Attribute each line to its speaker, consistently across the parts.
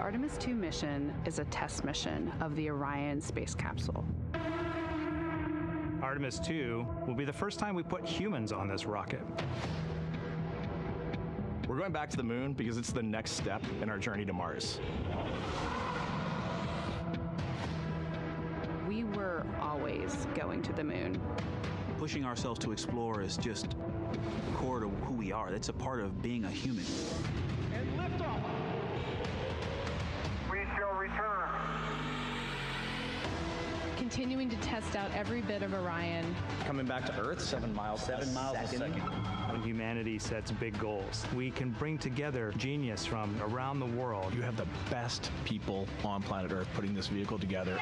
Speaker 1: Artemis II mission is a test mission of the Orion space capsule.
Speaker 2: Artemis II will be the first time we put humans on this rocket.
Speaker 3: We're going back to the moon because it's the next step in our journey to Mars.
Speaker 1: We were always going to the moon.
Speaker 4: Pushing ourselves to explore is just core to who we are. That's a part of being a human.
Speaker 5: And liftoff.
Speaker 6: We shall return.
Speaker 7: Continuing to test out every bit of Orion.
Speaker 8: Coming back to Earth, 7 miles a second.
Speaker 2: When humanity sets big goals, we can bring together genius from around the world.
Speaker 3: You have the best people on planet Earth putting this vehicle together.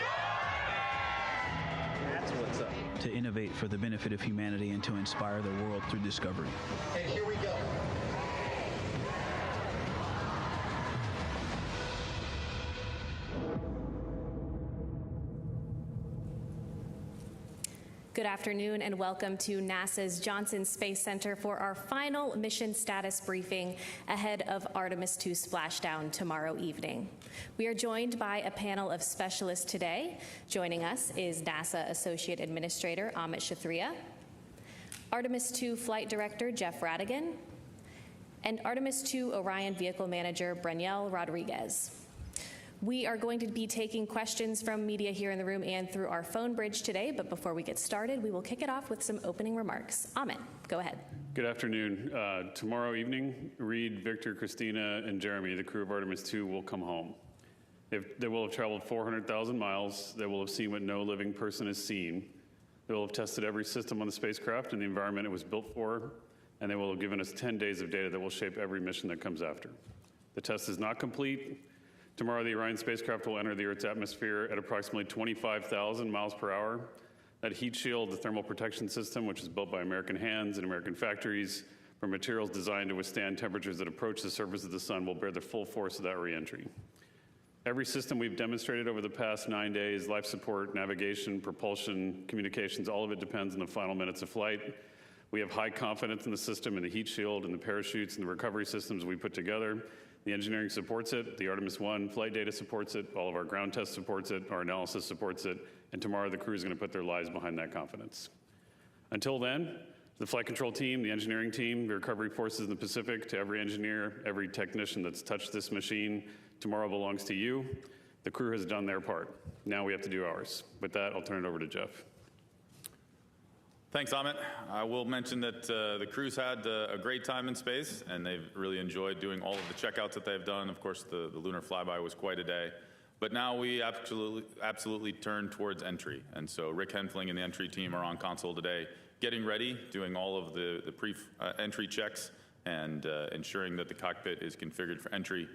Speaker 8: That's what's up.
Speaker 4: To innovate for the benefit of humanity and to inspire the world through discovery.
Speaker 8: And here we go.
Speaker 9: Good afternoon and welcome to NASA's Johnson Space Center for our final mission status briefing ahead of Artemis II splashdown tomorrow evening. We are joined by a panel of specialists today. Joining us is NASA Associate Administrator Amit Shathria, Artemis II Flight Director Jeff Radigan, and Artemis II Orion Vehicle Manager Breniel Rodriguez. We are going to be taking questions from media here in the room and through our phone bridge today, but before we get started, we will kick it off with some opening remarks. Amit, go ahead.
Speaker 10: Good afternoon. Tomorrow evening, Reed, Victor, Christina, and Jeremy, the crew of Artemis II, will come home. They will have traveled 400,000 miles. They will have seen what no living person has seen. They will have tested every system on the spacecraft and the environment it was built for, and they will have given us 10 days of data that will shape every mission that comes after. The test is not complete. Tomorrow, the Orion spacecraft will enter the Earth's atmosphere at approximately 25,000 miles per hour. That heat shield, the thermal protection system, which is built by American hands and American factories for materials designed to withstand temperatures that approach the surface of the sun, will bear the full force of that reentry. Every system we've demonstrated over the past 9 days, life support, navigation, propulsion, communications, all of it depends on the final minutes of flight. We have high confidence in the system and the heat shield and the parachutes and the recovery systems we put together. The engineering supports it, the Artemis I flight data supports it, all of our ground test supports it, our analysis supports it, and tomorrow the crew is going to put their lives behind that confidence. Until then, the flight control team, the engineering team, the recovery forces in the Pacific, to every engineer, every technician that's touched this machine, tomorrow belongs to you. The crew has done their part. Now we have to do ours. With that, I'll turn it over to Jeff.
Speaker 11: Thanks, Amit. I will mention that the crew's had a great time in space, and they've really enjoyed doing all of the checkouts that they've done. Of course, the lunar flyby was quite a day. But now we absolutely turn towards entry. And so Rick Henfling and the entry team are on console today, getting ready, doing all of the pre-entry checks, and ensuring that the cockpit is configured for entry,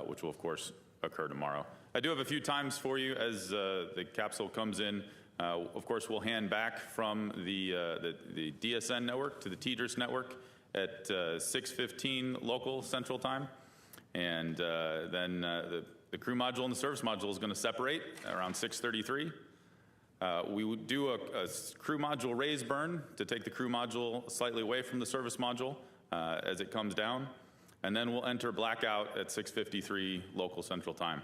Speaker 11: which will, of course, occur tomorrow. I do have a few times for you as the capsule comes in. Of course, we'll hand back from the DSN network to the TDRS network at 6:15 local Central Time. And then the crew module and the service module is going to separate around 6:33. We would do a crew module raise burn to take the crew module slightly away from the service module as it comes down. And then we'll enter blackout at 6:53 local Central Time.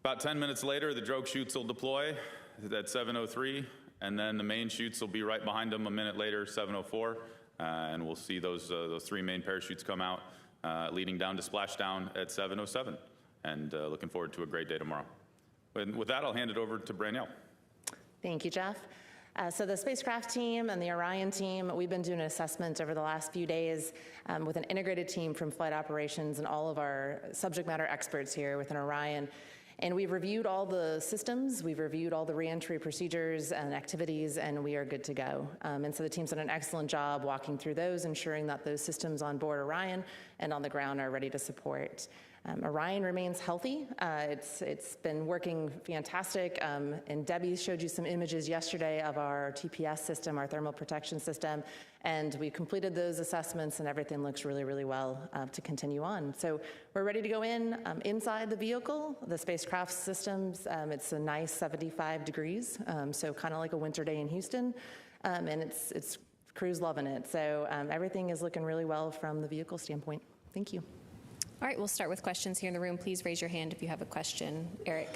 Speaker 11: About 10 minutes later, the drogue chutes will deploy at 7:03, and then the main chutes will be right behind them a minute later, 7:04, and we'll see those three main parachutes come out, leading down to splashdown at 7:07, and looking forward to a great day tomorrow. And with that, I'll hand it over to Branielle.
Speaker 12: Thank you, Jeff. So the spacecraft team and the Orion team, we've been doing an assessment over the last few days with an integrated team from flight operations and all of our subject matter experts here within Orion. And we've reviewed all the systems, we've reviewed all the reentry procedures and activities, and we are good to go. And so the team's done an excellent job walking through those, ensuring that those systems on board Orion and on the ground are ready to support. Orion remains healthy. It's been working fantastic. And Debbie showed you some images yesterday of our TPS system, our thermal protection system. And we completed those assessments and everything looks really, really well to continue on. So we're ready to go inside the vehicle. The spacecraft systems, it's a nice 75 degrees. So kind of like a winter day in Houston. And it's crew's loving it. So everything is looking really well from the vehicle standpoint. Thank you.
Speaker 9: All right, we'll start with questions here in the room. Please raise your hand if you have a question. Eric.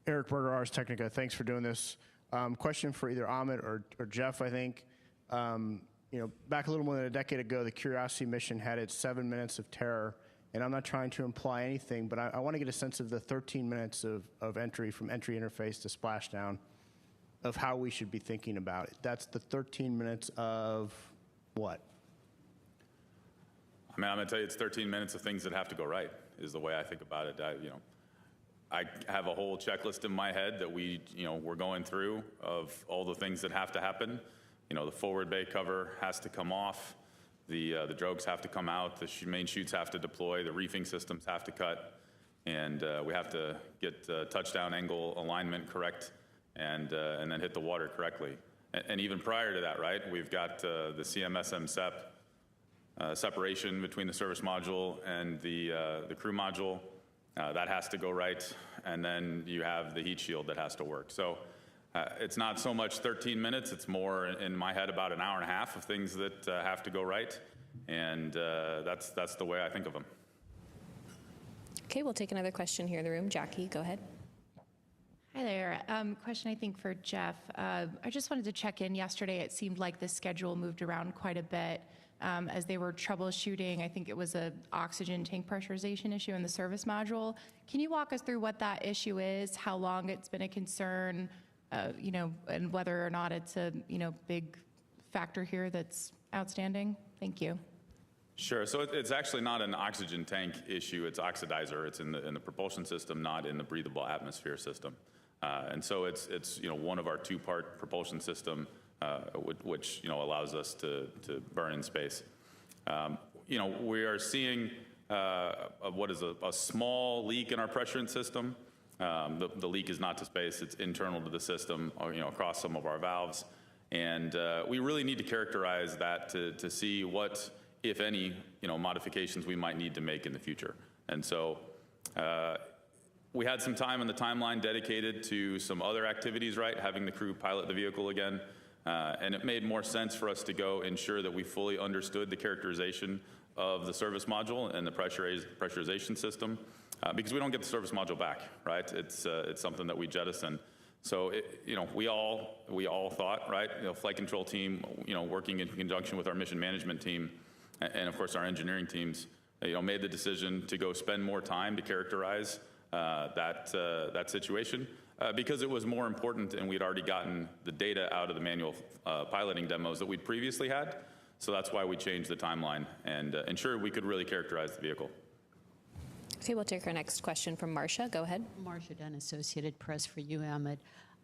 Speaker 6: Eric Berger, Ars Technica. Thanks for doing this. Question for either Amit or Jeff, I think. Back a little more than a decade ago, the Curiosity mission had its 7 minutes of terror. And I'm not trying to imply anything, but I want to get a sense of the 13 minutes of entry from entry interface to splashdown, of how we should be thinking about it. That's the 13 minutes of what?
Speaker 11: I mean, I'm going to tell you, it's 13 minutes of things that have to go right, is the way I think about it. I have a whole checklist in my head that we're going through of all the things that have to happen. The forward bay cover has to come off. The drogues have to come out, the main chutes have to deploy, the reefing systems have to cut, and we have to get touchdown angle alignment correct and then hit the water correctly. And even prior to that, right, we've got the CMSM SEP separation between the service module and the crew module. That has to go right, and then you have the heat shield that has to work. So it's not so much 13 minutes, it's more in my head about an hour and a half of things that have to go right, and that's the way I think of them.
Speaker 9: Okay, we'll take another question here in the room. Jackie, go ahead.
Speaker 13: Hi there. Question, I think, for Jeff. I just wanted to check in. Yesterday, it seemed like the schedule moved around quite a bit as they were troubleshooting. I think it was an oxygen tank pressurization issue in the service module. Can you walk us through what that issue is, how long it's been a concern, and whether or not it's a big factor here that's outstanding? Thank you.
Speaker 11: Sure. So it's actually not an oxygen tank issue. It's oxidizer. It's in the propulsion system, not in the breathable atmosphere system. And so it's one of our two-part propulsion system, which allows us to burn in space. We are seeing what is a small leak in our pressurant system. The leak is not to space, it's internal to the system, across some of our valves. And we really need to characterize that to see what, if any, modifications we might need to make in the future. And so we had some time on the timeline dedicated to some other activities, right? Having the crew pilot the vehicle again. And it made more sense for us to go ensure that we fully understood the characterization of the service module and the pressurization system. Because we don't get the service module back, right? It's something that we jettison. So, we all thought, right? Flight control team, working in conjunction with our mission management team, and of course our engineering teams, made the decision to go spend more time to characterize that situation because it was more important, and we'd already gotten the data out of the manual piloting demos that we'd previously had. So that's why we changed the timeline and ensured we could really characterize the vehicle.
Speaker 9: Okay, we'll take our next question from Marcia. Go ahead.
Speaker 14: Marcia Dunn, Associated Press for you, Ahmed.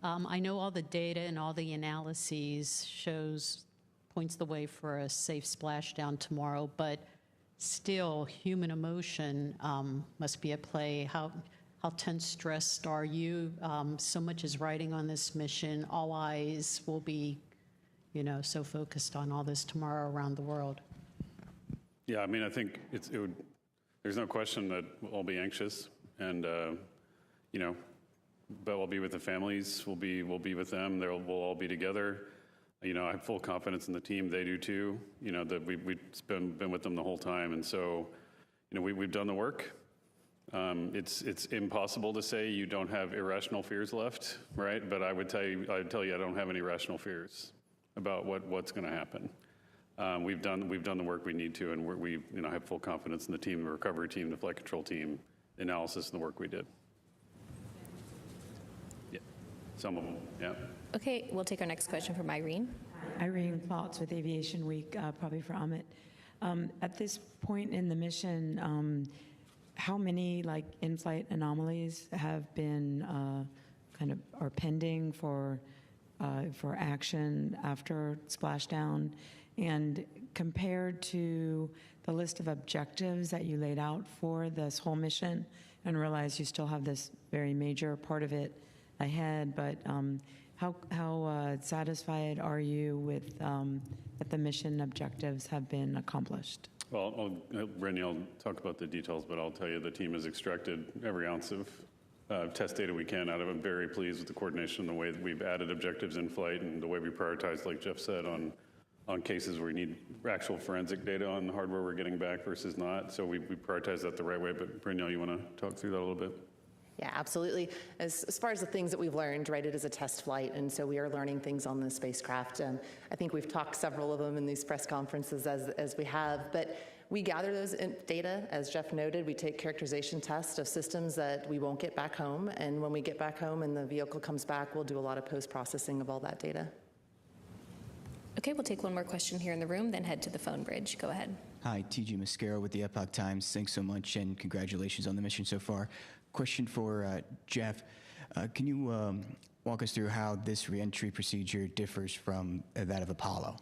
Speaker 14: I know all the data and all the analyses points the way for a safe splashdown tomorrow, but still human emotion must be at play. How tense, stressed are you? So much is riding on this mission. All eyes will be, so focused on all this tomorrow around the world.
Speaker 10: Yeah, I mean, I think there's no question that we'll all be anxious, and but we'll be with the families. We'll be with them. We'll all be together. I have full confidence in the team. They do too. That we've been with them the whole time, and so we've done the work. It's impossible to say you don't have irrational fears left, right? But I'd tell you I don't have any rational fears about what's going to happen. We've done the work we need to, and we have full confidence in the team, the recovery team, the flight control team, the analysis, and the work we did. Yeah, some of them. Yeah.
Speaker 9: Okay, we'll take our next question from Irene.
Speaker 15: Irene Klotz with Aviation Week, probably for Amit. At this point in the mission, how many in-flight anomalies have been are pending for action after splashdown? And compared to the list of objectives that you laid out for this whole mission, and realize you still have this very major part of it ahead, but how satisfied are you with that the mission objectives have been accomplished?
Speaker 10: Well, Brittany, I'll talk about the details, but I'll tell you the team has extracted every ounce of test data we can out of it. I'm very pleased with the coordination, the way that we've added objectives in flight, and the way we prioritize, like Jeff said, on on cases where we need actual forensic data on the hardware we're getting back versus not. So we prioritize that the right way. But Brynjol, you want to talk through that a little bit?
Speaker 12: Yeah, absolutely. As far as the things that we've learned, right, it is a test flight, and so we are learning things on the spacecraft. I think we've talked several of them in these press conferences as we have, but we gather those data, as Jeff noted. We take characterization tests of systems that we won't get back home, and when we get back home and the vehicle comes back, we'll do a lot of post-processing of all that data.
Speaker 9: Okay, we'll take one more question here in the room, then head to the phone bridge. Go ahead.
Speaker 16: Hi, TG Mascaro with the Epoch Times. Thanks so much, and congratulations on the mission so far. Question for Jeff. Can you walk us through how this reentry procedure differs from that of Apollo?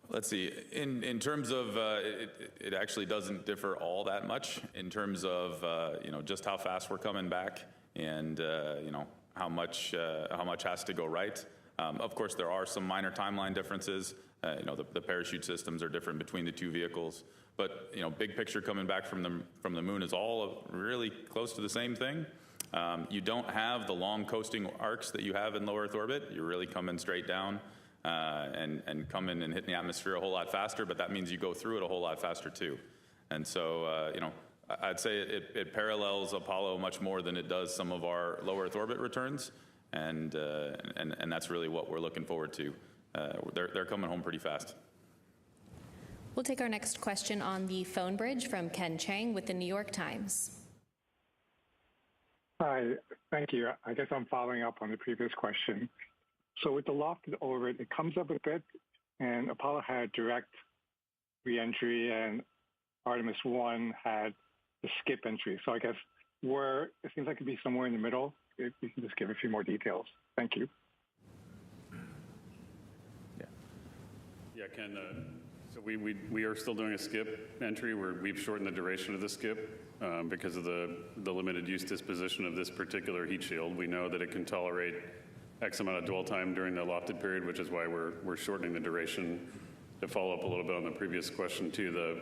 Speaker 11: Let's see. In terms of, it actually doesn't differ all that much in terms of just how fast we're coming back and how much has to go right. Of course, there are some minor timeline differences. The parachute systems are different between the two vehicles. But big picture coming back from the moon is all really close to the same thing. You don't have the long coasting arcs that you have in low Earth orbit. You're really coming straight down and coming and hitting the atmosphere a whole lot faster. But that means you go through it a whole lot faster too. And so I'd say it parallels Apollo much more than it does some of our low Earth orbit returns. And that's really what we're looking forward to. They're coming home pretty fast.
Speaker 9: We'll take our next question on the phone bridge from Ken Chang with the New York Times.
Speaker 17: Hi, thank you. I guess I'm following up on the previous question. So with the lofted orbit, it comes up a bit, and Apollo had direct reentry, and Artemis I had the skip entry. So I guess it seems like it'd be somewhere in the middle. If you can just give a few more details. Thank you.
Speaker 10: Yeah, Ken. So we are still doing a skip entry where we've shortened the duration of the skip because of the limited use disposition of this particular heat shield. We know that it can tolerate X amount of dwell time during the lofted period, which is why we're shortening the duration. To follow up a little bit on the previous question too,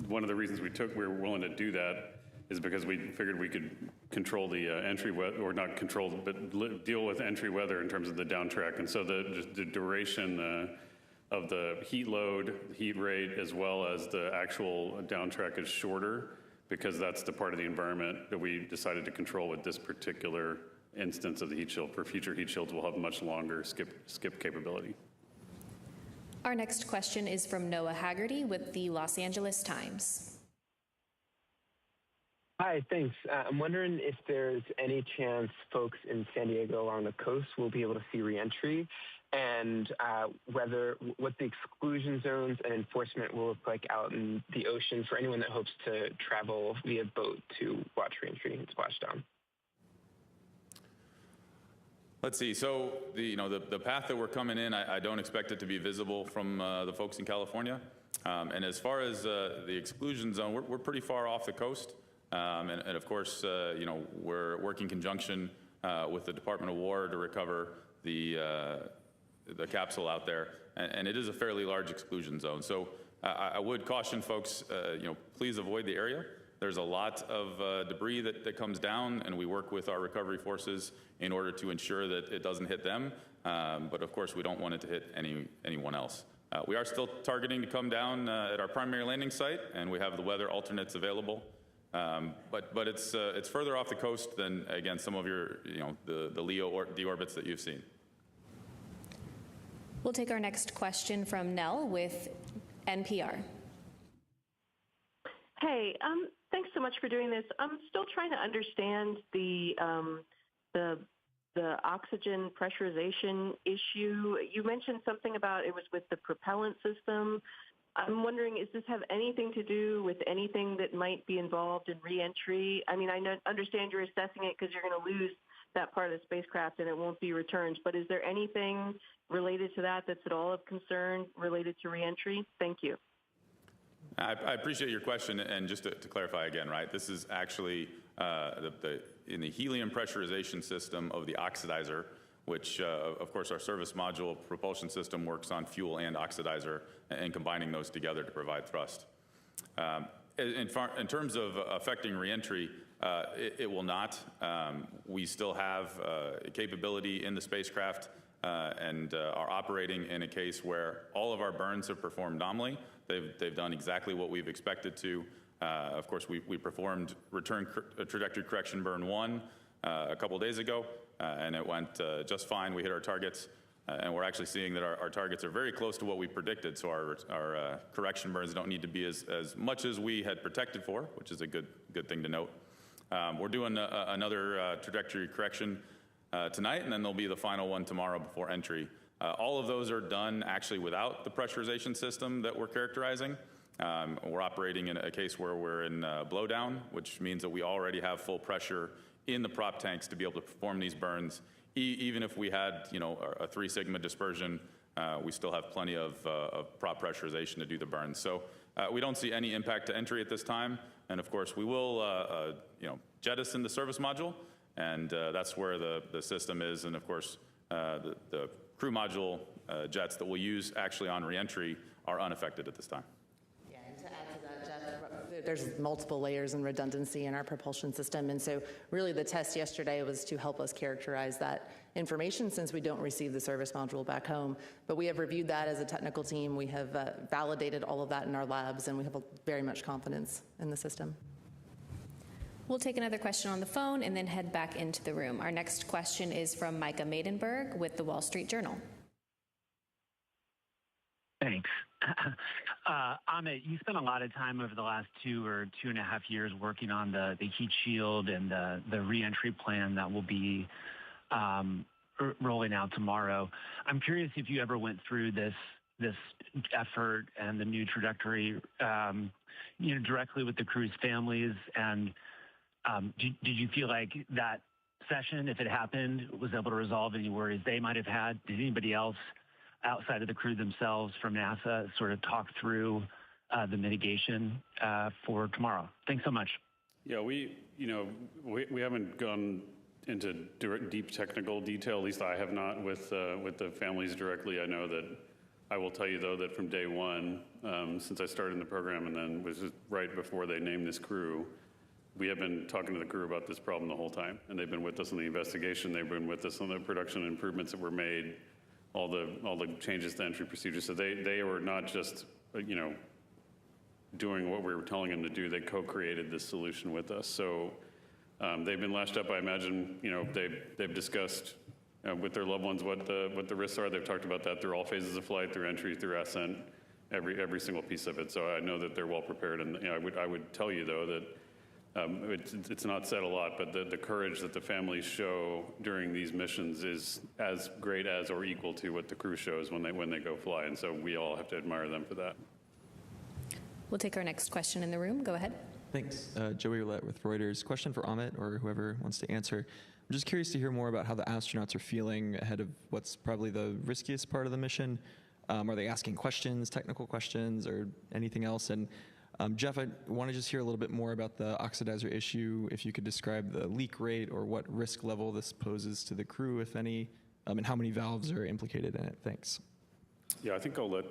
Speaker 10: one of the reasons we were willing to do that is because we figured we could control the entry weather, or not control, but deal with entry weather in terms of the downtrack. And so the duration of the heat load, heat rate, as well as the actual downtrack is shorter because that's the part of the environment that we decided to control with this particular instance of the heat shield. For future heat shields, we'll have much longer skip capability.
Speaker 9: Our next question is from Noah Haggerty with the Los Angeles Times.
Speaker 18: Hi, thanks. I'm wondering if there's any chance folks in San Diego along the coast will be able to see reentry, and what the exclusion zones and enforcement will look like out in the ocean for anyone that hopes to travel via boat to watch reentry and splashdown.
Speaker 11: Let's see. So the path that we're coming in, I don't expect it to be visible from the folks in California. And as far as the exclusion zone, we're pretty far off the coast. And of course, we're working in conjunction with the Department of War to recover the capsule out there. And it is a fairly large exclusion zone. So I would caution folks, please avoid the area. There's a lot of debris that comes down, and we work with our recovery forces in order to ensure that it doesn't hit them. But of course, we don't want it to hit anyone else. We are still targeting to come down at our primary landing site, and we have the weather alternates available. But it's further off the coast than, again, some of your, the LEO deorbits that you've seen.
Speaker 9: We'll take our next question from Nell with NPR.
Speaker 19: Hey, thanks so much for doing this. I'm still trying to understand the oxygen pressurization issue. You mentioned something about it was with the propellant system. I'm wondering, does this have anything to do with anything that might be involved in reentry? I mean, I understand you're assessing it because you're going to lose that part of the spacecraft and it won't be returned, but is there anything related to that that's at all of concern related to reentry? Thank you.
Speaker 11: I appreciate your question, and just to clarify again, right, this is actually in the helium pressurization system of the oxidizer, which, of course, our service module propulsion system works on fuel and oxidizer and combining those together to provide thrust. In terms of affecting reentry, It will not. We still have capability in the spacecraft and are operating in a case where all of our burns have performed nominally. They've done exactly what we've expected to. Of course, we performed return trajectory correction burn 1 a couple days ago, and it went just fine. We hit our targets, and we're actually seeing that our targets are very close to what we predicted, so our correction burns don't need to be as much as we had protected for, which is a good thing to note. We're doing another trajectory correction tonight, and then there'll be the final one tomorrow before entry. All of those are done actually without the pressurization system that we're characterizing. We're operating in a case where we're in blowdown, which means that we already have full pressure in the prop tanks to be able to perform these burns. Even if we had, a 3 sigma dispersion, we still have plenty of prop pressurization to do the burns. So we don't see any impact to entry at this time. And of course, we will, jettison the service module, and that's where the system is. And of course, the crew module jets that we'll use actually on reentry are unaffected at this time.
Speaker 12: Yeah, and to add to that, Jeff, there's multiple layers and redundancy in our propulsion system. And so really the test yesterday was to help us characterize that information since we don't receive the service module back home. But we have reviewed that as a technical team. We have validated all of that in our labs, and we have very much confidence in the system.
Speaker 9: We'll take another question on the phone and then head back into the room. Our next question is from Micah Maidenberg with the Wall Street Journal.
Speaker 20: Thanks. Amit, you spent a lot of time over the last 2 or 2.5 years working on the heat shield and the reentry plan that will be rolling out tomorrow. I'm curious if you ever went through this effort and the new trajectory, directly with the crew's families, and did you feel like that session, if it happened, was able to resolve any worries they might have had? Did anybody else outside of the crew themselves from NASA sort of talk through the mitigation for tomorrow? Thanks so much.
Speaker 10: Yeah, we haven't gone into deep technical detail. At least I have not with the families directly. I know that I will tell you though that from day one, since I started in the program and then was right before they named this crew, we have been talking to the crew about this problem the whole time, and they've been with us in the investigation. They've been with us on the production improvements that were made, all the changes to entry procedures. So they were not just doing what we were telling them to do. They co-created this solution with us. So they've been lashed up. I imagine they've discussed with their loved ones what the risks are. They've talked about that through all phases of flight, through entry, through ascent, every single piece of it. So I know that they're well prepared. And I would tell you though that. It's not said a lot, but the courage that the families show during these missions is as great as or equal to what the crew shows when they go fly, and so we all have to admire them for that.
Speaker 9: We'll take our next question in the room. Go ahead.
Speaker 21: Thanks. Joey Roulette with Reuters. Question for Amit or whoever wants to answer. I'm just curious to hear more about how the astronauts are feeling ahead of what's probably the riskiest part of the mission. Are they asking questions, technical questions, or anything else? And Jeff, I want to just hear a little bit more about the oxidizer issue, if you could describe the leak rate or what risk level this poses to the crew, if any, and how many valves are implicated in it. Thanks.
Speaker 10: Yeah, I think I'll let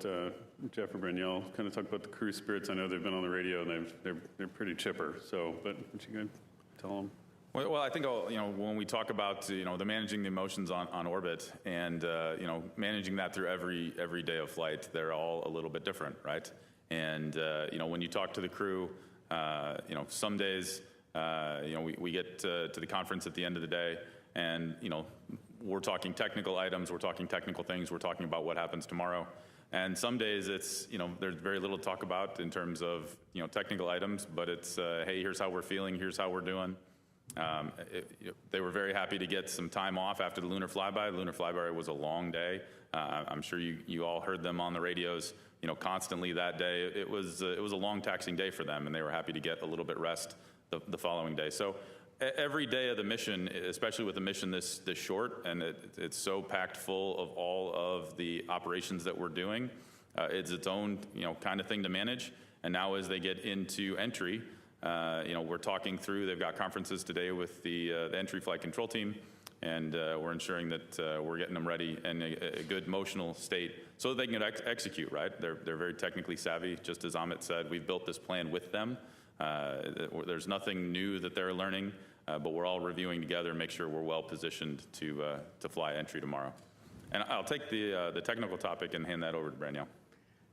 Speaker 10: Jeff or Branielle kind of talk about the crew spirits. I know they've been on the radio and they're pretty chipper. So, but what you going to tell them?
Speaker 11: Well, I think when we talk about the managing the emotions on orbit and managing that through every day of flight, they're all a little bit different, right? And when you talk to the crew, some days we get to the conference at the end of the day, and we're talking technical items, we're talking technical things, we're talking about what happens tomorrow. And some days it's there's very little to talk about in terms of technical items, but it's hey, here's how we're feeling, here's how we're doing. They were very happy to get some time off after the lunar flyby. The lunar flyby was a long day. I'm sure you all heard them on the radios, constantly that day. It was a long, taxing day for them, and they were happy to get a little bit rest the following day. So every day of the mission, especially with a mission this short, and it's so packed full of all of the operations that we're doing, it's its own kind of thing to manage. And now as they get into entry, we're talking through. They've got conferences today with the entry flight control team. And we're ensuring that we're getting them ready in a good emotional state so that they can execute, right? They're very technically savvy. Just as Amit said, we've built this plan with them. There's nothing new that they're learning, but we're all reviewing together and make sure we're well positioned to fly entry tomorrow. And I'll take the technical topic and hand that over to Branielle.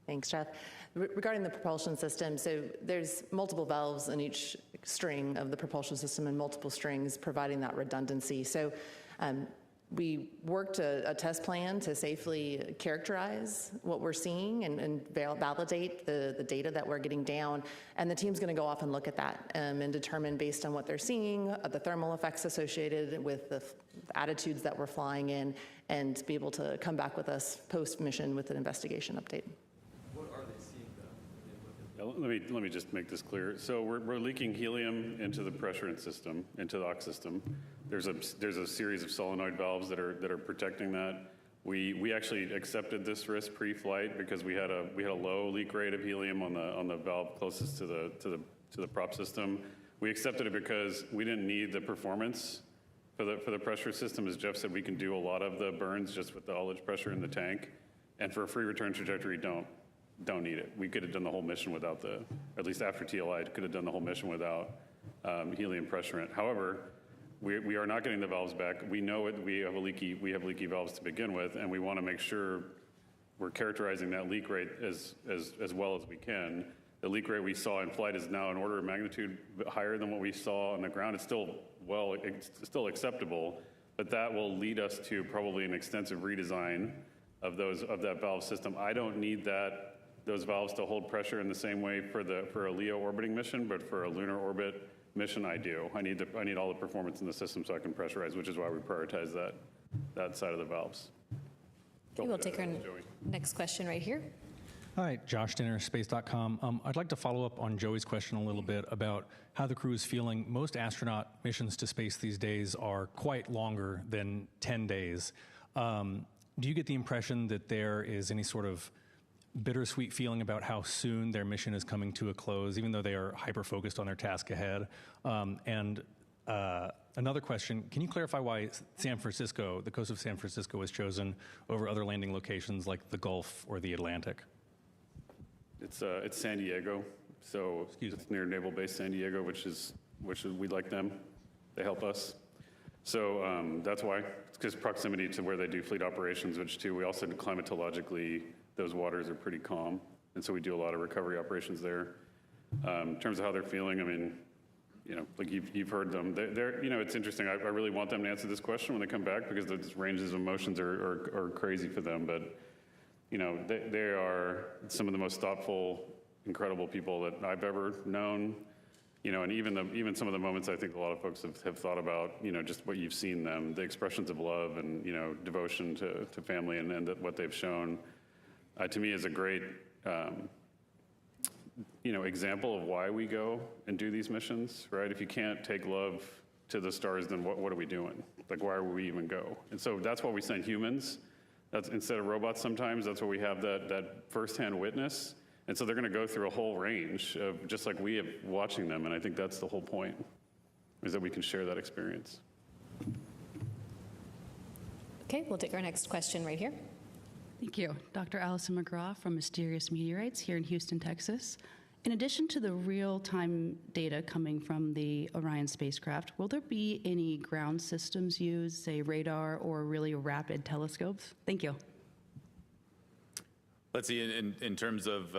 Speaker 12: Thanks, Jeff. Regarding the propulsion system, so there's multiple valves in each string of the propulsion system and multiple strings providing that redundancy. So we worked a test plan to safely characterize what we're seeing and validate the data that we're getting down. And the team's going to go off and look at that and determine, based on what they're seeing, the thermal effects associated with the attitudes that we're flying in, and be able to come back with us post-mission with an investigation update.
Speaker 10: Let me just make this clear. So we're leaking helium into the pressurant system, into the aux system. There's a series of solenoid valves that are protecting that. We actually accepted this risk pre-flight because we had a low leak rate of helium on the valve closest to the prop system. We accepted it because we didn't need the performance for the pressure system. As Jeff said, we can do a lot of the burns just with the ullage pressure in the tank, and for a free return trajectory, don't need it. We could have done the whole mission without at least after TLI, could have done the whole mission without helium pressurant. However, we are not getting the valves back. We know it. We have leaky valves to begin with, and we want to make sure we're characterizing that leak rate as well as we can. The leak rate we saw in flight is now an order of magnitude higher than what we saw on the ground. It's still acceptable, but that will lead us to probably an extensive redesign of that valve system. I don't need those valves to hold pressure in the same way for a LEO orbiting mission, but for a lunar orbit mission, I do. I need all the performance in the system so I can pressurize, which is why we prioritize that side of the valves.
Speaker 9: Okay, we'll take our next question right here.
Speaker 1: Hi, Josh Dinner, space.com. I'd like to follow up on Joey's question a little bit about how the crew is feeling. Most astronaut missions to space these days are quite longer than 10 days. Do you get the impression that there is any sort of bittersweet feeling about how soon their mission is coming to a close, even though they are hyper-focused on their task ahead? Another question, can you clarify why San Francisco, the coast of San Francisco, was chosen over other landing locations like the Gulf or the Atlantic?
Speaker 10: It's San Diego, so it's near Naval Base San Diego, which is we like them. They help us. So that's why. It's because proximity to where they do fleet operations, which too, we also climatologically, those waters are pretty calm. And so we do a lot of recovery operations there. In terms of how they're feeling, I mean, like you've heard them. They're it's interesting. I really want them to answer this question when they come back because the ranges of emotions are crazy for them. But, they are some of the most thoughtful, incredible people that I've ever known. And even some of the moments I think a lot of folks have thought about, just what you've seen them, the expressions of love and, devotion to family and what they've shown, to me is a great, example of why we go and do these missions, right? If you can't take love to the stars, then what are we doing? Like, why would we even go? And so that's why we send humans. That's instead of robots sometimes, that's why we have that firsthand witness. And so they're going to go through a whole range of just like we have watching them. And I think that's the whole point, is that we can share that experience.
Speaker 9: Okay, we'll take our next question right here.
Speaker 22: Thank you. Dr. Allison McGraw from Mysterious Meteorites here in Houston, Texas. In addition to the real-time data coming from the Orion spacecraft, will there be any ground systems used, say radar or really rapid telescopes? Thank you.
Speaker 11: Let's see, in terms of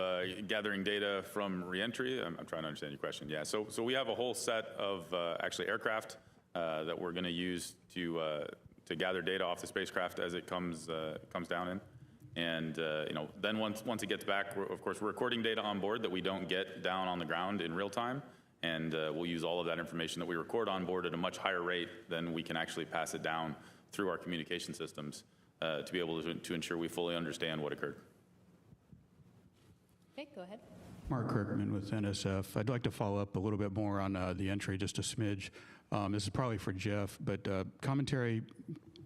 Speaker 11: gathering data from reentry, I'm trying to understand your question. Yeah, so we have a whole set of actually aircraft that we're going to use to gather data off the spacecraft as it comes down in. And then once it gets back, of course, we're recording data on board that we don't get down on the ground in real time. And we'll use all of that information that we record on board at a much higher rate than we can actually pass it down through our communication systems to be able to ensure we fully understand what occurred.
Speaker 9: Okay, go ahead.
Speaker 23: Mark Kirkman with NSF. I'd like to follow up a little bit more on the entry, just a smidge. This is probably for Jeff, but commentary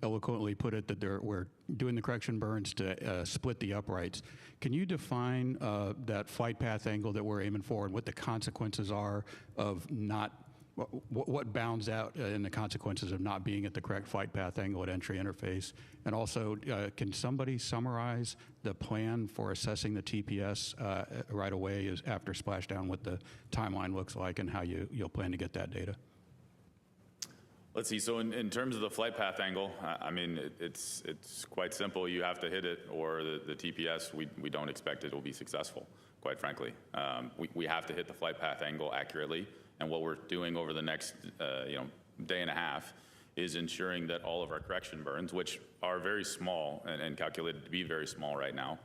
Speaker 23: eloquently put it that we're doing the correction burns to split the uprights. Can you define that flight path angle that we're aiming for and what the consequences are of not what bounds out in the consequences of not being at the correct flight path angle at entry interface? And also, can somebody summarize the plan for assessing the TPS right away after splashdown, what the timeline looks like and how you'll plan to get that data?
Speaker 11: Let's see. So in terms of the flight path angle, I mean, it's quite simple. You have to hit it, or the TPS, we don't expect it will be successful, quite frankly. We have to hit the flight path angle accurately, and what we're doing over the next day and a half is ensuring that all of our correction burns, which are very small and calculated to be very small right now,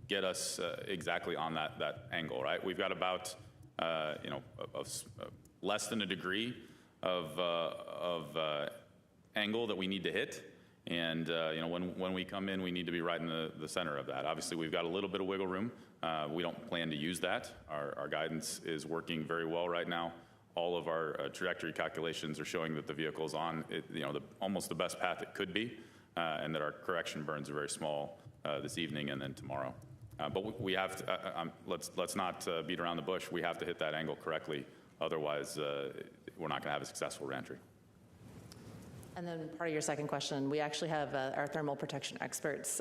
Speaker 11: get us exactly on that angle. Right? We've got about less than a degree of angle that we need to hit, and when we come in, we need to be right in the center of that. Obviously, we've got a little bit of wiggle room. We don't plan to use that. Our guidance is working very well right now. All of our trajectory calculations are showing that the vehicle's on almost the best path it could be, and that our correction burns are very small this evening and then tomorrow. But we have to. Let's not beat around the bush. We have to hit that angle correctly. Otherwise, we're not going to have a successful reentry.
Speaker 12: And then part of your second question, we actually have our thermal protection experts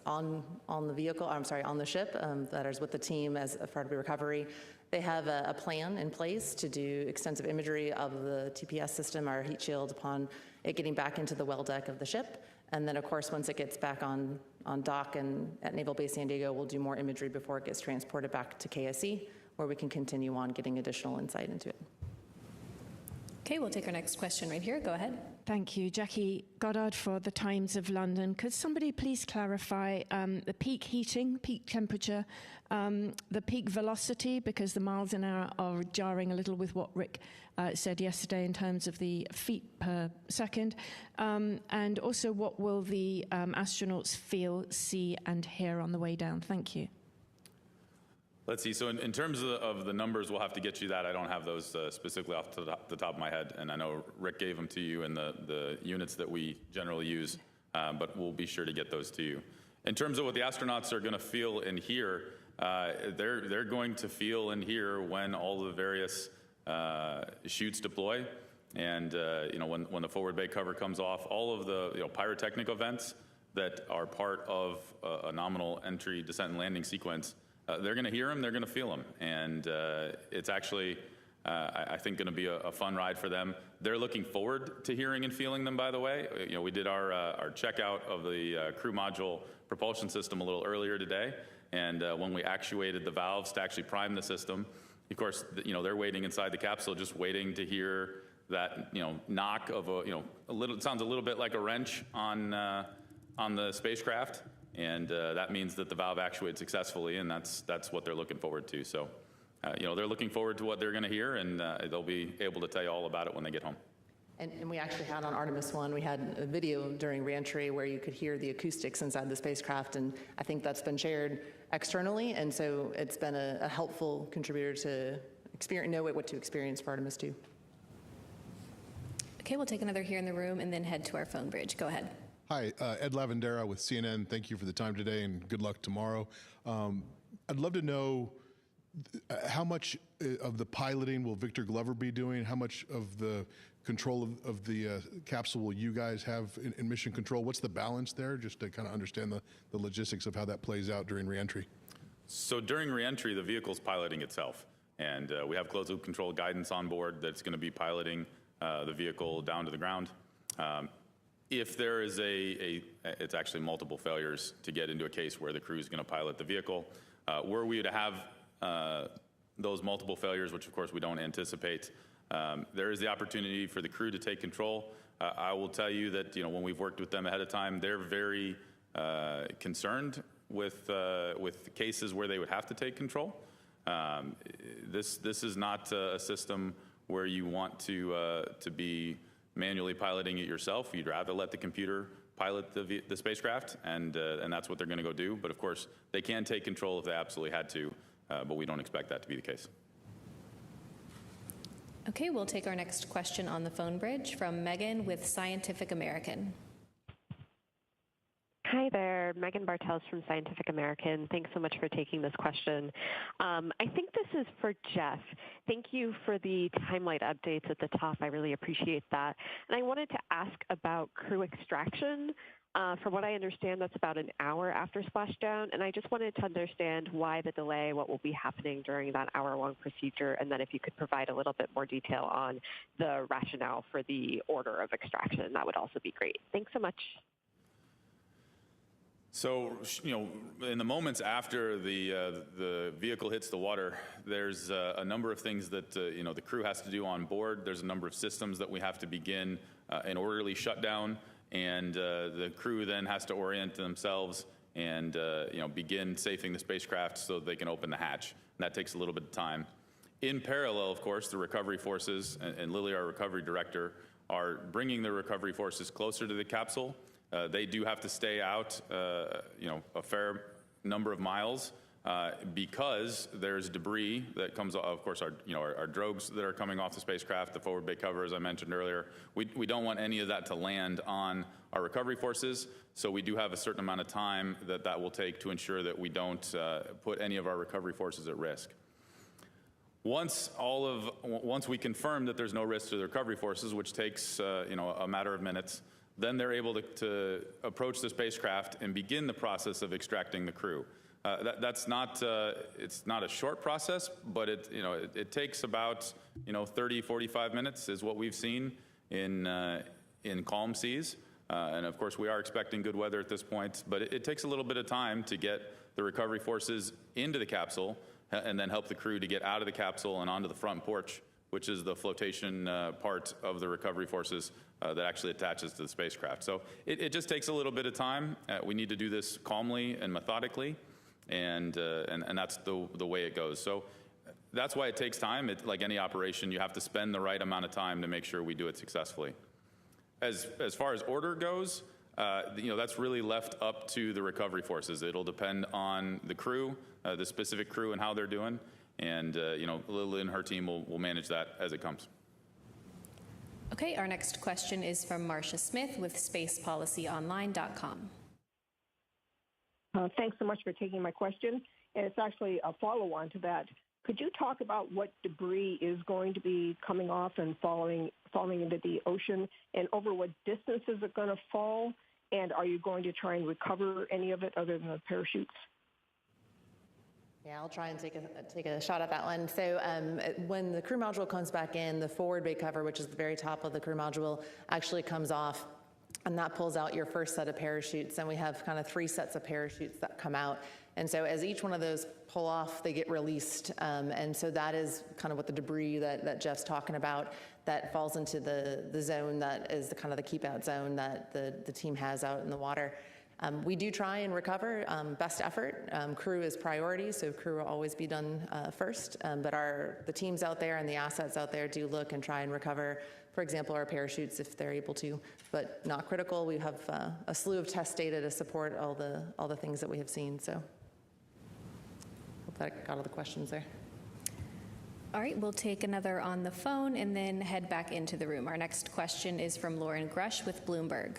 Speaker 12: on the vehicle, on the ship that is with the team as a part of the recovery. They have a plan in place to do extensive imagery of the TPS system, our heat shield, upon it getting back into the well deck of the ship. And then, of course, once it gets back on dock and at Naval Base San Diego, we'll do more imagery before it gets transported back to KSC, where we can continue on getting additional insight into it.
Speaker 9: Okay, we'll take our next question right here. Go ahead.
Speaker 2: Thank you. Jackie Goddard for the Times of London. Could somebody please clarify the peak heating, peak temperature, the peak velocity, because the miles an hour are jarring a little with what Rick said yesterday in terms of the feet per second, and also what will the astronauts feel, see, and hear on the way down? Thank you.
Speaker 11: Let's see. So in terms of the numbers, we'll have to get you that. I don't have those specifically off the top of my head, and I know Rick gave them to you in the units that we generally use, but we'll be sure to get those to you. In terms of what the astronauts are going to feel and hear, they're going to feel and hear when all the various chutes deploy, and when the forward bay cover comes off, all of the pyrotechnic events that are part of a nominal entry, descent, and landing sequence. They're going to hear them, they're going to feel them, and it's actually, I think, going to be a fun ride for them. They're looking forward to hearing and feeling them, by the way. We did our checkout of the crew module propulsion system a little earlier today, and when we actuated the valves to actually prime the system, of course, they're waiting inside the capsule, just waiting to hear that, knock of it sounds a little bit like a wrench on the spacecraft. And that means that the valve actuated successfully, and that's what they're looking forward to. So, they're looking forward to what they're going to hear, and they'll be able to tell you all about it when they get home.
Speaker 12: And we actually had on Artemis I, we had a video during reentry where you could hear the acoustics inside the spacecraft, and I think that's been shared externally, and so it's been a helpful contributor to know what to experience for Artemis II.
Speaker 9: Okay, we'll take another here in the room and then head to our phone bridge. Go ahead.
Speaker 5: Hi, Ed Lavandera with CNN. Thank you for the time today, and good luck tomorrow. I'd love to know how much of the piloting will Victor Glover be doing? How much of the control of the capsule will you guys have in mission control? What's the balance there, just to kind of understand the logistics of how that plays out during reentry?
Speaker 11: So during reentry, the vehicle's piloting itself, and we have closed-loop control guidance on board that's going to be piloting the vehicle down to the ground. If there is it's actually multiple failures to get into a case where the crew is going to pilot the vehicle. Were we to have those multiple failures, which of course we don't anticipate, there is the opportunity for the crew to take control. I will tell you that when we've worked with them ahead of time, they're very concerned with cases where they would have to take control. This is not a system where you want to be manually piloting it yourself. You'd rather let the computer pilot the spacecraft, and that's what they're going to go do. But of course, they can take control if they absolutely had to, but we don't expect that to be the case.
Speaker 9: Okay, we'll take our next question on the phone bridge from Megan with Scientific American.
Speaker 3: Hi there, Megan Bartels from Scientific American. Thanks so much for taking this question. I think this is for Jeff. Thank you for the timeline updates at the top. I really appreciate that. And I wanted to ask about crew extraction. From what I understand, that's about an hour after splashdown. And I just wanted to understand why the delay, what will be happening during that hour-long procedure, and then if you could provide a little bit more detail on the rationale for the order of extraction, that would also be great. Thanks so much.
Speaker 11: So, in the moments after the vehicle hits the water, there's a number of things that, the crew has to do on board. There's a number of systems that we have to begin an orderly shutdown, and the crew then has to orient themselves and, begin safing the spacecraft so they can open the hatch. And that takes a little bit of time. In parallel, of course, the recovery forces, and Lily, our recovery director, are bringing the recovery forces closer to the capsule. They do have to stay out, a fair number of miles because there's debris that comes, of course, our drogues that are coming off the spacecraft, the forward bay cover, as I mentioned earlier. We don't want any of that to land on our recovery forces, so we do have a certain amount of time that will take to ensure that we don't put any of our recovery forces at risk. Once we confirm that there's no risk to the recovery forces, which takes a matter of minutes, then they're able to approach the spacecraft and begin the process of extracting the crew. That's not it's not a short process, but it takes about 30, 45 minutes is what we've seen in calm seas. And of course, we are expecting good weather at this point, but it takes a little bit of time to get the recovery forces into the capsule and then help the crew to get out of the capsule and onto the front porch, which is the flotation part of the recovery forces that actually attaches to the spacecraft. So it just takes a little bit of time. We need to do this calmly and methodically, and that's the way it goes. So that's why it takes time. Like any operation, you have to spend the right amount of time to make sure we do it successfully. As far as order goes, that's really left up to the recovery forces. It'll depend on the crew, the specific crew, and how they're doing. And, Lily and her team will manage that as it comes.
Speaker 9: Okay, our next question is from Marcia Smith with spacepolicyonline.com.
Speaker 4: Thanks so much for taking my question. And it's actually a follow-on to that. Could you talk about what debris is going to be coming off and falling into the ocean, and over what distance is it going to fall? And are you going to try and recover any of it other than the parachutes?
Speaker 12: Yeah, I'll try and take a shot at that one. So when the crew module comes back in, the forward bay cover, which is the very top of the crew module, actually comes off, and that pulls out your first set of parachutes. And we have kind of 3 sets of parachutes that come out. And so as each one of those pull off, they get released. And so that is kind of what the debris that Jeff's talking about that falls into the zone that is the kind of the keep out zone that the team has out in the water. We do try and recover best effort. Crew is priority, so crew will always be done first. But the teams out there and the assets out there do look and try and recover, for example, our parachutes if they're able to, but not critical. We have a slew of test data to support all the things that we have seen. So hope that got all the questions there.
Speaker 9: All right, we'll take another on the phone and then head back into the room. Our next question is from Lauren Grush with Bloomberg.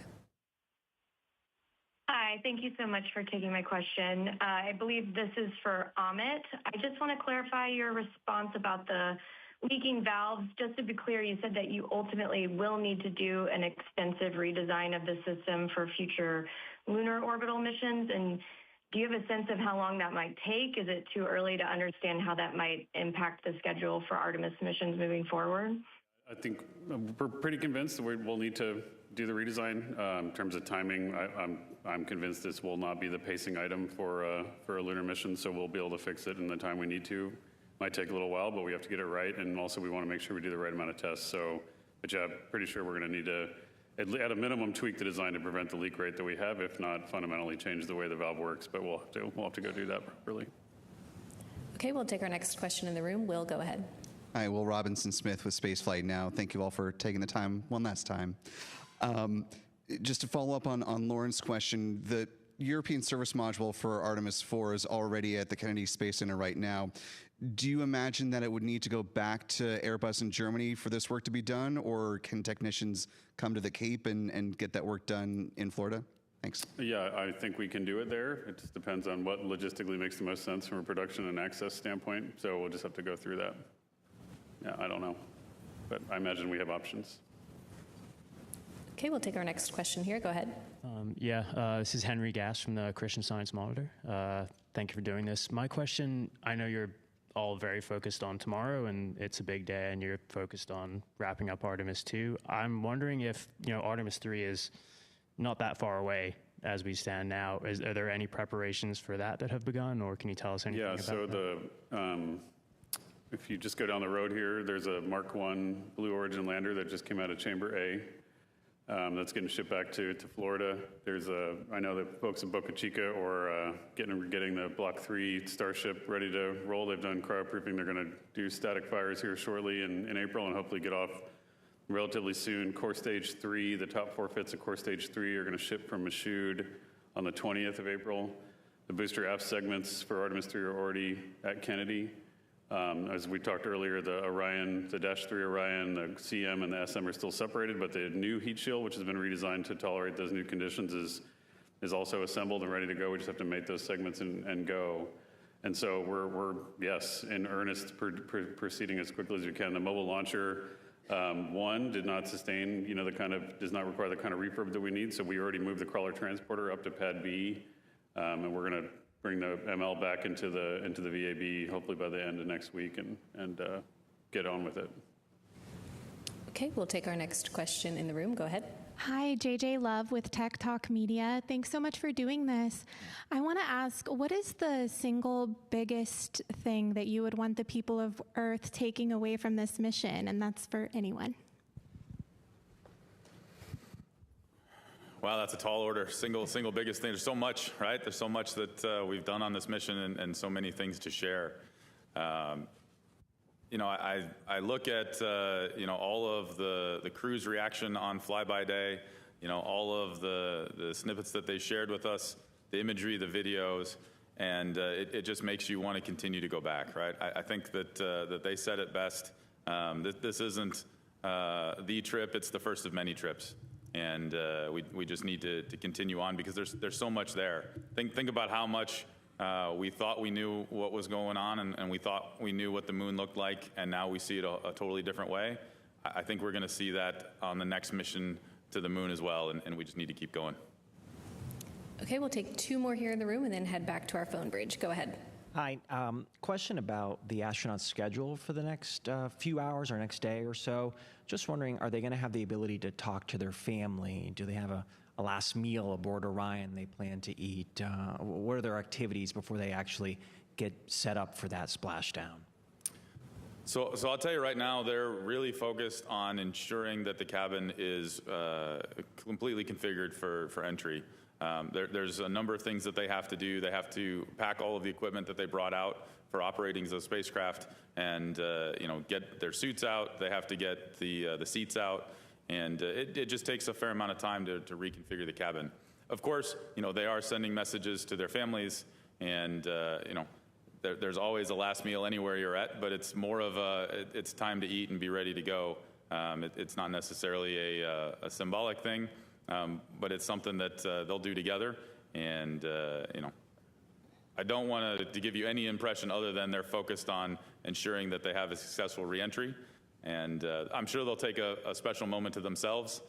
Speaker 7: Hi, thank you so much for taking my question. I believe this is for Amit. I just want to clarify your response about the leaking valves. Just to be clear, you said that you ultimately will need to do an extensive redesign of the system for future lunar orbital missions. And do you have a sense of how long that might take? Is it too early to understand how that might impact the schedule for Artemis missions moving forward?
Speaker 10: I think we're pretty convinced that we'll need to do the redesign. In terms of timing, I'm convinced this will not be the pacing item for a lunar mission, so we'll be able to fix it in the time we need to. Might take a little while, but we have to get it right, and also we want to make sure we do the right amount of tests. So, but yeah, pretty sure we're going to need to, at a minimum, tweak the design to prevent the leak rate that we have, if not fundamentally change the way the valve works. But we'll have to go do that properly.
Speaker 9: Okay, we'll take our next question in the room. Will, go ahead.
Speaker 24: Hi, Will Robinson Smith with Spaceflight Now. Thank you all for taking the time one last time. Just to follow up on Lauren's question, the European service module for Artemis IV is already at the Kennedy Space Center right now. Do you imagine that it would need to go back to Airbus in Germany for this work to be done, or can technicians come to the Cape and get that work done in Florida? Thanks.
Speaker 10: Yeah, I think we can do it there. It just depends on what logistically makes the most sense from a production and access standpoint. So we'll just have to go through that. Yeah, I don't know, but I imagine we have options.
Speaker 9: Okay, we'll take our next question here. Go ahead.
Speaker 6: This is Henry Gass from the Christian Science Monitor. Thank you for doing this. My question, I know you're all very focused on tomorrow, and it's a big day, and you're focused on wrapping up Artemis II. I'm wondering if, Artemis III is not that far away as we stand now. Are there any preparations for that have begun, or can you tell us anything about that?
Speaker 10: Yeah, so if you just go down the road here, there's a Mark 1 Blue Origin lander that just came out of Chamber A. That's getting shipped back to Florida. I know that folks in Boca Chica are getting the Block 3 Starship ready to roll. They've done cryoproofing. They're going to do static fires here shortly in April and hopefully get off relatively soon. Core Stage 3, the top 4 fits of Core Stage 3 are going to ship from Michoud on the 20th of April. The booster aft segments for Artemis 3 are already at Kennedy. As we talked earlier, the Orion, the Dash 3 Orion, the CM and the SM are still separated, but the new heat shield, which has been redesigned to tolerate those new conditions, is also assembled and ready to go. We just have to make those segments and go. And so we're yes, in earnest, proceeding as quickly as we can. The mobile launcher, one, did not sustain, does not require the kind of refurb that we need. So we already moved the crawler transporter up to Pad B, and we're going to bring the ML back into the VAB hopefully by the end of next week and get on with it.
Speaker 9: Okay, we'll take our next question in the room. Go ahead.
Speaker 8: Hi, JJ Love with Tech Talk Media. Thanks so much for doing this. I want to ask, what is the single biggest thing that you would want the people of Earth taking away from this mission? And that's for anyone.
Speaker 11: Wow, that's a tall order. Single biggest thing. There's so much, right? There's so much that we've done on this mission and so many things to share. I look at, all of the crew's reaction on flyby day, all of the snippets that they shared with us, the imagery, the videos, and it just makes you want to continue to go back, right? I think that they said it best. This isn't the trip, it's the first of many trips. And we just need to continue on because there's so much there. Think about how much we thought we knew what was going on and we thought we knew what the moon looked like, and now we see it a totally different way. I think we're going to see that on the next mission to the moon as well, and we just need to keep going.
Speaker 9: Okay, we'll take 2 more here in the room and then head back to our phone bridge. Go ahead.
Speaker 13: Hi. Question about the astronauts' schedule for the next few hours or next day or so. Just wondering, are they going to have the ability to talk to their family? Do they have a last meal aboard Orion they plan to eat? What are their activities before they actually get set up for that splashdown?
Speaker 11: So I'll tell you right now, they're really focused on ensuring that the cabin is completely configured for entry. There's a number of things that they have to do. They have to pack all of the equipment that they brought out for operating the spacecraft and get their suits out. They have to get the seats out, and it just takes a fair amount of time to reconfigure the cabin. Of course, they are sending messages to their families, and there's always a last meal anywhere you're at, but it's more of it's time to eat and be ready to go. It's not necessarily a symbolic thing. But it's something that they'll do together, and I don't want to give you any impression other than they're focused on ensuring that they have a successful reentry, and I'm sure they'll take a special moment to themselves,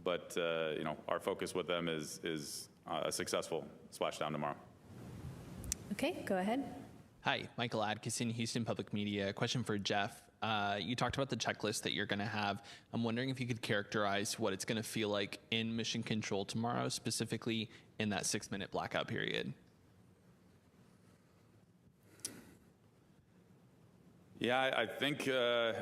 Speaker 11: but our focus with them is a successful splashdown tomorrow.
Speaker 9: Okay, go ahead.
Speaker 14: Hi, Michael Adkison, Houston Public Media. Question for Jeff. You talked about the checklist that you're going to have. I'm wondering if you could characterize what it's going to feel like in mission control tomorrow, specifically in that 6-minute blackout period.
Speaker 11: Yeah, I think,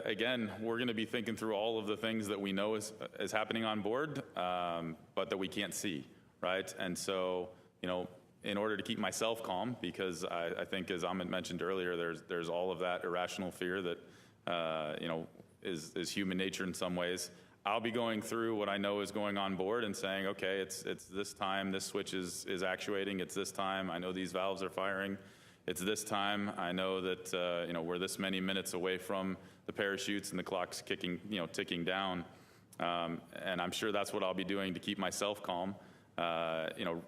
Speaker 11: again, we're going to be thinking through all of the things that we know is happening on board, but that we can't see, right? And so, in order to keep myself calm, because I think, as Amit mentioned earlier, there's all of that irrational fear that is human nature in some ways. I'll be going through what I know is going on board and saying, okay, it's this time, this switch is actuating, it's this time, I know these valves are firing, it's this time, I know that we're this many minutes away from the parachutes and the clock's ticking down, and I'm sure that's what I'll be doing to keep myself calm.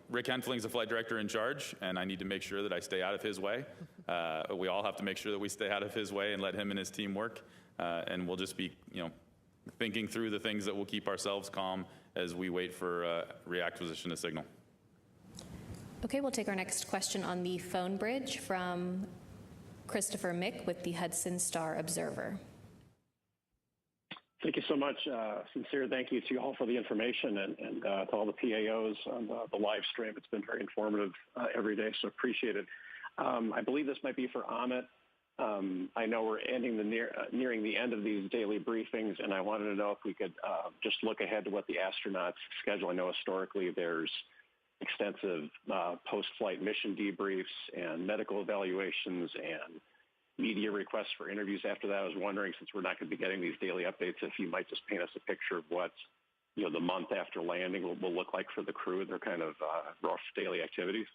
Speaker 11: Rick Henfling's the flight director in charge, and I need to make sure that I stay out of his way. We all have to make sure that we stay out of his way and let him and his team work. And we'll just be, thinking through the things that will keep ourselves calm as we wait for reacquisition of signal.
Speaker 9: Okay, we'll take our next question on the phone bridge from Christopher Mick with the Hudson Star Observer.
Speaker 15: Thank you so much. Sincere thank you to you all for the information and to all the PAOs on the live stream. It's been very informative every day, so appreciate it. I believe this might be for Amit. I know we're nearing the end of these daily briefings, and I wanted to know if we could just look ahead to what the astronauts schedule. I know historically there's extensive post-flight mission debriefs and medical evaluations and media requests for interviews after that. I was wondering, since we're not going to be getting these daily updates, if you might just paint us a picture of what the month after landing will look like for the crew, their kind of rough daily activities.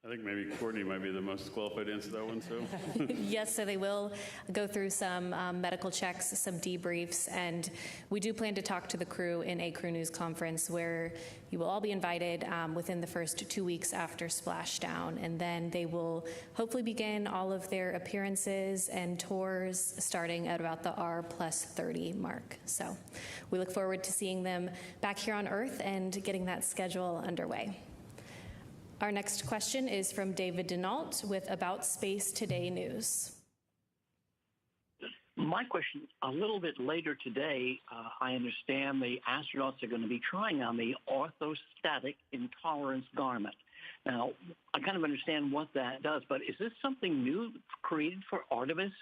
Speaker 10: I think maybe Courtney might be the most qualified to answer that one, so.
Speaker 9: Yes, so they will go through some medical checks, some debriefs, and we do plan to talk to the crew in a crew news conference where you will all be invited within the first 2 weeks after splashdown, and then they will hopefully begin all of their appearances and tours starting at about the R+30 mark. So we look forward to seeing them back here on Earth and getting that schedule underway. Our next question is from David Denault with About Space Today News.
Speaker 16: My question, a little bit later today, I understand the astronauts are going to be trying on the orthostatic intolerance garment. Now, I kind of understand what that does, but is this something new created for Artemis?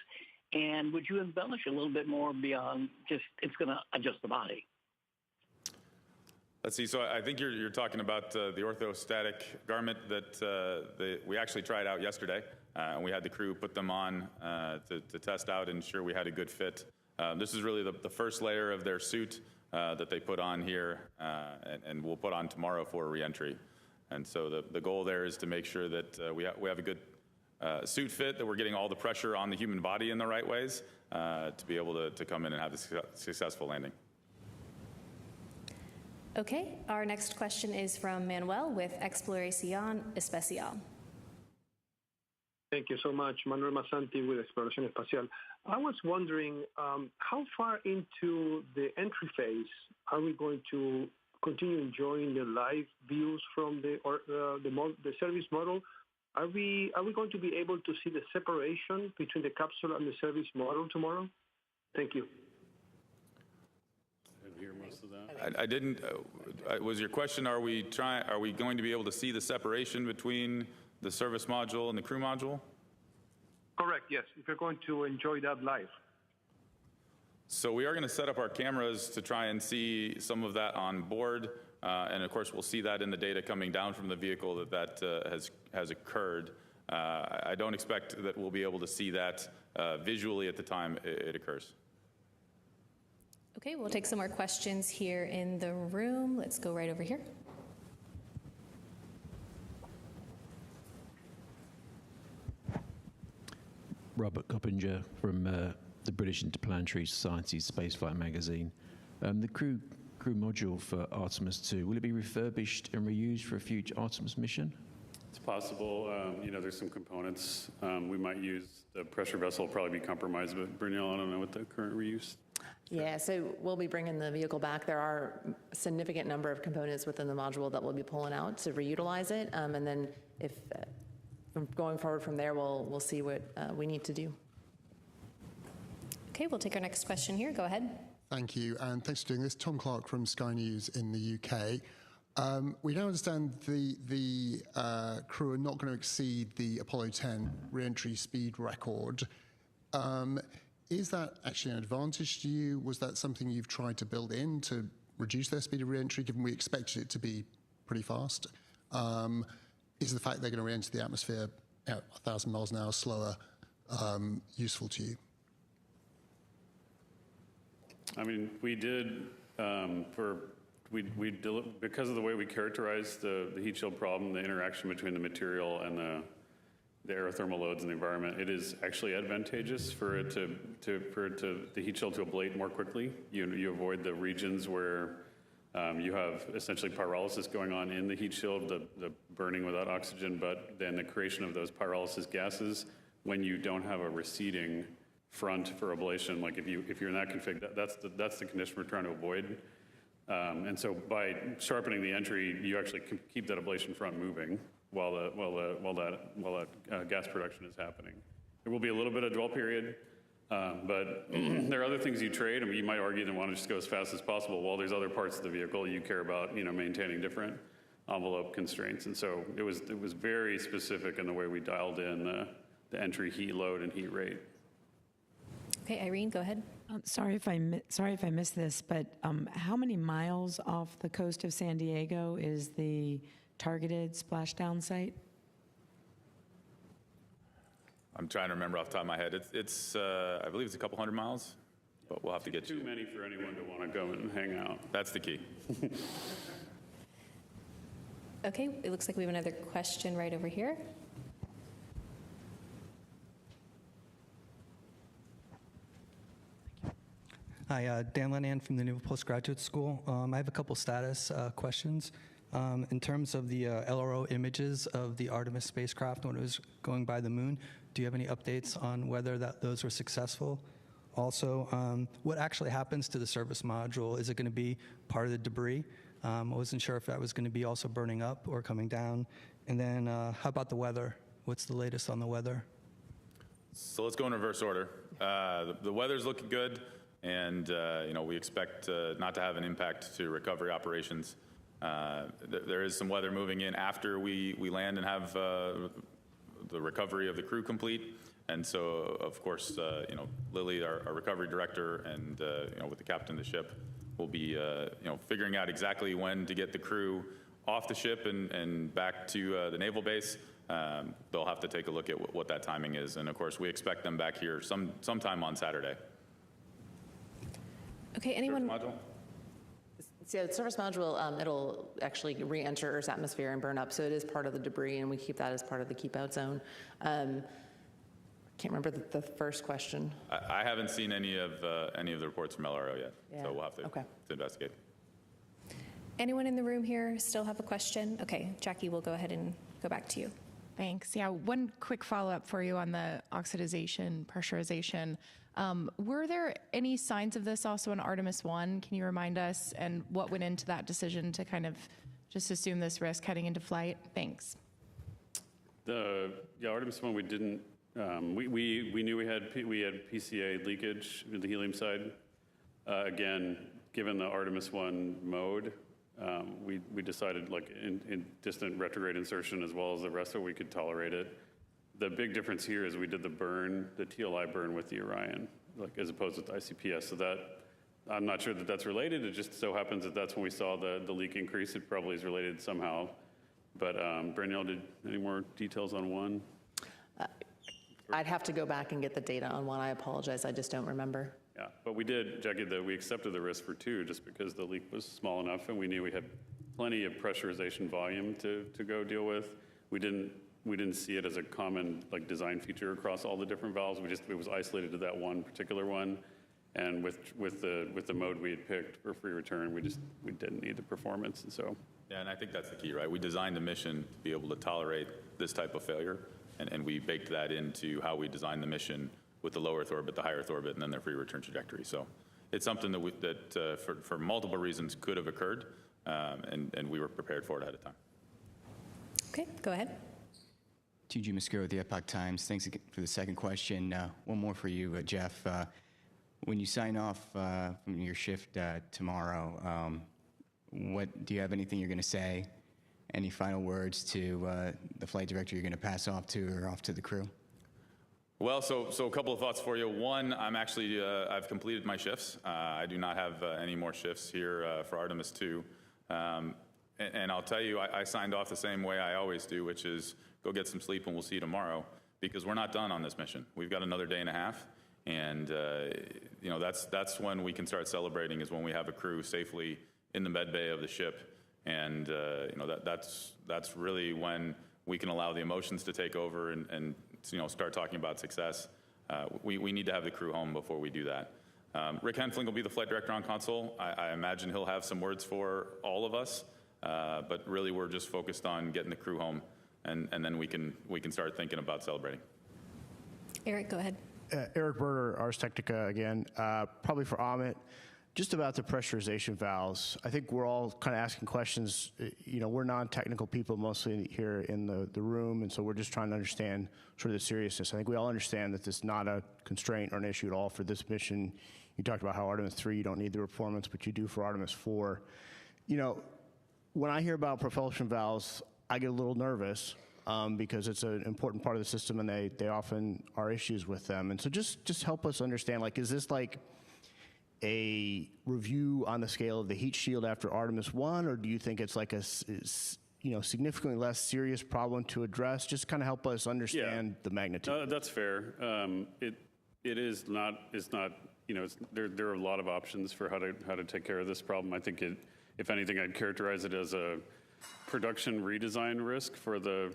Speaker 16: And would you embellish a little bit more beyond just it's going to adjust the body?
Speaker 11: Let's see. So I think you're talking about the orthostatic garment that we actually tried out yesterday. And we had the crew put them on to test out and ensure we had a good fit. This is really the first layer of their suit that they put on here and we'll put on tomorrow for reentry. And so the goal there is to make sure that we have a good suit fit, that we're getting all the pressure on the human body in the right ways to be able to come in and have a successful landing.
Speaker 9: Okay, our next question is from Manuel with Exploración Especial.
Speaker 17: Thank you so much. Manuel Masanti with Exploración Espacial. I was wondering how far into the entry phase are we going to continue enjoying the live views from the service model? Are we going to be able to see the separation between the capsule and the service model tomorrow? Thank you.
Speaker 10: Hear most of that.
Speaker 11: I didn't. Was your question? Are we going to be able to see the separation between the service module and the crew module?
Speaker 17: Correct. Yes. If you're going to enjoy that live.
Speaker 11: So we are going to set up our cameras to try and see some of that on board, and of course we'll see that in the data coming down from the vehicle that has occurred. I don't expect that we'll be able to see that visually at the time it occurs.
Speaker 9: Okay, we'll take some more questions here in the room. Let's go right over here.
Speaker 18: Robert Coppinger from the British Interplanetary Society's Spaceflight magazine. The crew module for Artemis II, will it be refurbished and reused for a future Artemis mission?
Speaker 10: It's possible. There's some components we might use. The pressure vessel will probably be compromised, but Brunel, I don't know what the current reuse.
Speaker 12: Yeah, so we'll be bringing the vehicle back. There are a significant number of components within the module that we'll be pulling out to reutilize it. And then if going forward from there, we'll see what we need to do.
Speaker 9: Okay, we'll take our next question here. Go ahead.
Speaker 25: Thank you, and thanks for doing this. Tom Clark from Sky News in the UK. We now understand the crew are not going to exceed the Apollo 10 re-entry speed record. Is that actually an advantage to you? Was that something you've tried to build in to reduce their speed of re-entry, given we expected it to be pretty fast? Is the fact they're going to re-enter the atmosphere at 1,000 miles an hour slower useful to you?
Speaker 10: I mean, we did because of the way we characterized the heat shield problem, the interaction between the material and the aerothermal loads in the environment, it is actually advantageous for the heat shield to ablate more quickly. You avoid the regions where You have essentially pyrolysis going on in the heat shield, the burning without oxygen, but then the creation of those pyrolysis gases when you don't have a receding front for ablation. Like if you're in that config, that's the condition we're trying to avoid. And so by sharpening the entry, you actually keep that ablation front moving while that gas production is happening. There will be a little bit of dwell period. But there are other things you trade. I mean, you might argue they want to just go as fast as possible. While there's other parts of the vehicle you care about, maintaining different envelope constraints. And so it was very specific in the way we dialed in the entry heat load and heat rate.
Speaker 9: Okay, Irene, go ahead.
Speaker 1: Sorry if I missed this, but how many miles off the coast of San Diego is the targeted splashdown site?
Speaker 11: I'm trying to remember off the top of my head. It's I believe it's a couple hundred miles, but we'll have to get
Speaker 10: too many for anyone to want to go and hang out.
Speaker 11: That's the key.
Speaker 9: Okay, it looks like we have another question right over here.
Speaker 19: Hi, Dan Lenan from the Naval Postgraduate School. I have a couple status questions. In terms of the LRO images of the Artemis spacecraft when it was going by the moon, do you have any updates on whether those were successful? Also, what actually happens to the service module? Is it going to be part of the debris? I wasn't sure if that was going to be also burning up or coming down. And then how about the weather? What's the latest on the weather?
Speaker 11: So let's go in reverse order. The weather's looking good, and we expect not to have an impact to recovery operations. There is some weather moving in after we land and have the recovery of the crew complete. And so, of course, Lily, our recovery director, and with the captain of the ship, will be figuring out exactly when to get the crew off the ship and back to the naval base. They'll have to take a look at what that timing is. And of course, we expect them back here sometime on Saturday.
Speaker 9: Okay, anyone?
Speaker 12: So the service module, it'll actually re-enter Earth's atmosphere and burn up, so it is part of the debris, and we keep that as part of the keep-out zone. Can't remember the first question.
Speaker 11: I haven't seen any of the reports from LRO yet, so we'll have to investigate.
Speaker 9: Anyone in the room here still have a question? Okay, Jackie, we'll go ahead and go back to you.
Speaker 20: Thanks. Yeah, one quick follow-up for you on the oxidization, pressurization. Were there any signs of this also in Artemis I? Can you remind us, and what went into that decision to kind of just assume this risk heading into flight? Thanks.
Speaker 10: Artemis I, we didn't. We knew we had PCA leakage in the helium side. Again, given the Artemis I mode, we decided, like in distant retrograde insertion as well as the rest of it, we could tolerate it. The big difference here is we did the TLI burn with the Orion, like as opposed with the ICPS. So that, I'm not sure that that's related. It just so happens that that's when we saw the leak increase. It probably is related somehow. But Branielle, did any more details on one?
Speaker 12: I'd have to go back and get the data on one. I apologize. I just don't remember.
Speaker 10: Yeah, but we did, Jackie, we accepted the risk for two just because the leak was small enough and we knew we had plenty of pressurization volume to go deal with. We didn't see it as a common design feature across all the different valves. It was isolated to that one particular one. And with the mode we had picked for free return, we didn't need the performance. And so.
Speaker 11: Yeah, and I think that's the key, right? We designed the mission to be able to tolerate this type of failure. And we baked that into how we designed the mission with the low Earth orbit, the high Earth orbit, and then their free return trajectory. So it's something that for multiple reasons could have occurred, and we were prepared for it ahead of time.
Speaker 9: Okay, go ahead.
Speaker 21: TG Muscuro with the Epoch Times. Thanks again for the second question. One more for you, Jeff. When you sign off from your shift tomorrow, do you have anything you're going to say? Any final words to the flight director you're going to pass off to or off to the crew?
Speaker 11: Well, so a couple of thoughts for you. One, I've completed my shifts. I do not have any more shifts here for Artemis II. And I'll tell you, I signed off the same way I always do, which is go get some sleep and we'll see you tomorrow, because we're not done on this mission. We've got another day and a half. And that's when we can start celebrating, is when we have a crew safely in the med bay of the ship. And that's really when we can allow the emotions to take over and start talking about success. We need to have the crew home before we do that. Rick Henfling will be the flight director on console. I imagine he'll have some words for all of us, but really we're just focused on getting the crew home, and then we can start thinking about celebrating.
Speaker 9: Eric, go ahead.
Speaker 2: Eric Berger, Ars Technica again. Probably for Amit, just about the pressurization valves. I think we're all kind of asking questions. You know, we're non-technical people mostly here in the room, and so we're just trying to understand sort of the seriousness. I think we all understand that this is not a constraint or an issue at all for this mission. You talked about how Artemis III, you don't need the performance, but you do for Artemis IV. You know, when I hear about propulsion valves, I get a little nervous because it's an important part of the system, and they often are issues with them. And so just help us understand, like, is this like a review on the scale of the heat shield after Artemis I, or do you think it's like a significantly less serious problem to address? Just kind of help us understand the magnitude.
Speaker 10: That's fair. It is not. It's not. You know, there are a lot of options for how to take care of this problem. I think if anything, I'd characterize it as a production redesign risk for the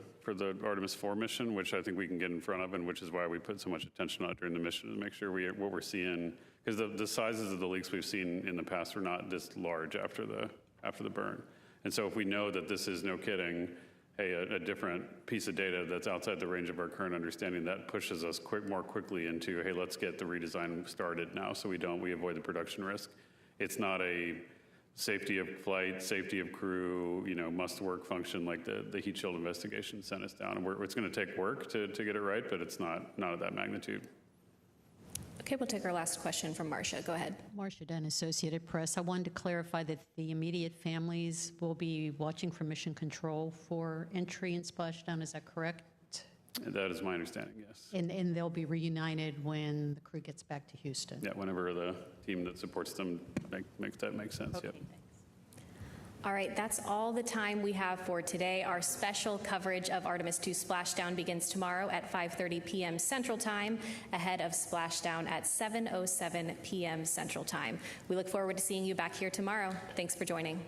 Speaker 10: Artemis IV mission, which I think we can get in front of, and which is why we put so much attention on it during the mission to make sure what we're seeing, because the sizes of the leaks we've seen in the past are not this large after the burn. And so if we know that this is, no kidding, a different piece of data that's outside the range of our current understanding, that pushes us more quickly into, hey, let's get the redesign started now so we avoid the production risk. It's not a safety of flight, safety of crew, must-work function like the heat shield investigation sent us down. And it's going to take work to get it right, but it's not of that magnitude.
Speaker 9: Okay, we'll take our last question from Marcia. Go ahead.
Speaker 3: Marcia Dunn, Associated Press. I wanted to clarify that the immediate families will be watching for mission control for entry and splashdown. Is that correct?
Speaker 10: That is my understanding, yes.
Speaker 3: And they'll be reunited when the crew gets back to Houston?
Speaker 10: Yeah, whenever the team that supports them makes sense,
Speaker 3: okay,
Speaker 10: yep.
Speaker 9: All right, that's all the time we have for today. Our special coverage of Artemis II splashdown begins tomorrow at 5:30 p.m. Central Time, ahead of splashdown at 7:07 p.m. Central Time. We look forward to seeing you back here tomorrow. Thanks for joining.